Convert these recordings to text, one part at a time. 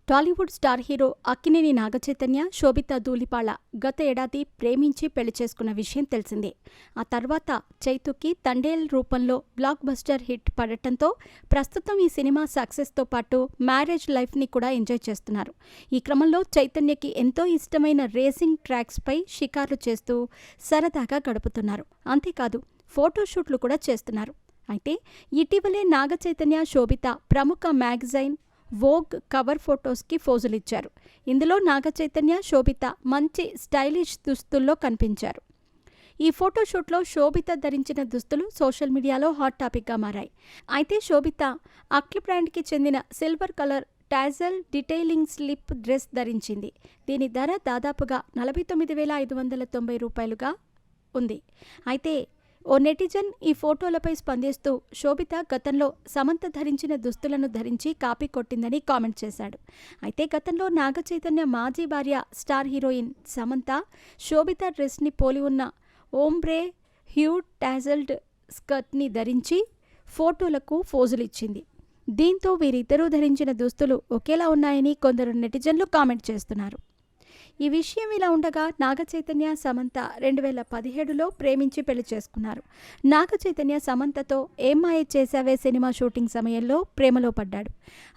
Tollywood star hero Akkineni Naga Chaitanya, శోభిత ధూళిపాళ గత ఏడాది ప్రేమించి పెళ్లి చేసుకున్న విషయం తెలిసిందే. ఆ తర్వాత చైతుకి తండేల్ రూపంలో బ్లాక్ బస్టర్ హిట్ పడటంతో ప్రస్తుతం ఈ సినిమా సక్సెస్తో పాటు మ్యారేజ్ లైఫ్ని కూడా ఎంజాయ్ చేస్తున్నారు. ఈ క్రమంలో చైతన్యకి ఎంతో ఇష్టమైన రేసింగ్ ట్రాక్స్పై షికార్లు చేస్తూ సరదాగా గడుపుతున్నారు. అంతేకాదు ఫోటోషూట్లు కూడా చేస్తున్నారు. అయితే ఇటీవలే నాగచైతన్య, శోభిత ప్రముఖ మ్యాగజైన్ వోగ్ కవర్ ఫొటోస్కి ఫోజులిచ్చారు. ఇందులో నాగచైతన్య, శోభిత మంచి స్టైలిష్ దుస్తుల్లో కనిపించారు. ఈ ఫోటోషూట్లో శోభిత ధరించిన దుస్తులు సోషల్ మీడియాలో హాట్ టాపిక్గా మారాయి. అయితే శోభిత అక్లి బ్రాండ్కి చెందిన silver colour tassel detailing slip dress ధరించింది. దీని ధర దాదాపుగా 49,590 రూపాయలుగా ఉంది. అయితే ఓ నెటిజన్ ఈ ఫోటోలపై స్పందిస్తూ శోభిత గతంలో సమంత ధరించిన దుస్తులను ధరించి కాపీ కొట్టిందని కామెంట్ చేశాడు. అయితే గతంలో నాగచైతన్య మాజీ భార్య స్టార్ హీరోయిన్ సమంత శోభిత డ్రెస్ని పోలి ఉన్న ఓంబ్రే హ్యూ టాజల్డ్ స్కర్ట్ని ధరించి ఫోటోలకు ఫోజులిచ్చింది. దీంతో వీరిద్దరూ ధరించిన దుస్తులు ఒకేలా ఉన్నాయని కొందరు నెటిజన్లు కామెంట్ చేస్తున్నారు. ఈ విషయం ఇలా ఉండగా నాగచైతన్య, సమంత 2017లో ప్రేమించి పెళ్లి చేసుకున్నారు. నాగచైతన్య సమంతతో ఏం మాయ చేశావే సినిమా షూటింగ్ సమయంలో ప్రేమలో పడ్డాడు.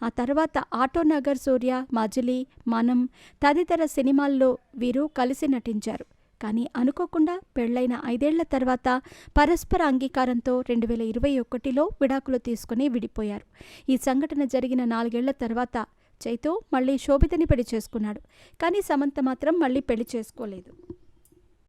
ఆ తర్వాత ఆటోనగర్, సూర్య, మజిలీ, మనం తదితర సినిమాల్లో వీరు కలిసి నటించారు. కానీ అనుకోకుండా పెళ్లైన 5 ఏళ్ల తర్వాత పరస్పర అంగీకారంతో 2021లో విడాకులు తీసుకుని విడిపోయారు. ఈ సంఘటన జరిగిన 4 ఏళ్ల తర్వాత చైతు మళ్లీ శోభితని పెళ్లి చేసుకున్నాడు. కానీ సమంత మాత్రం మళ్లీ పెళ్లి చేసుకోలేదు.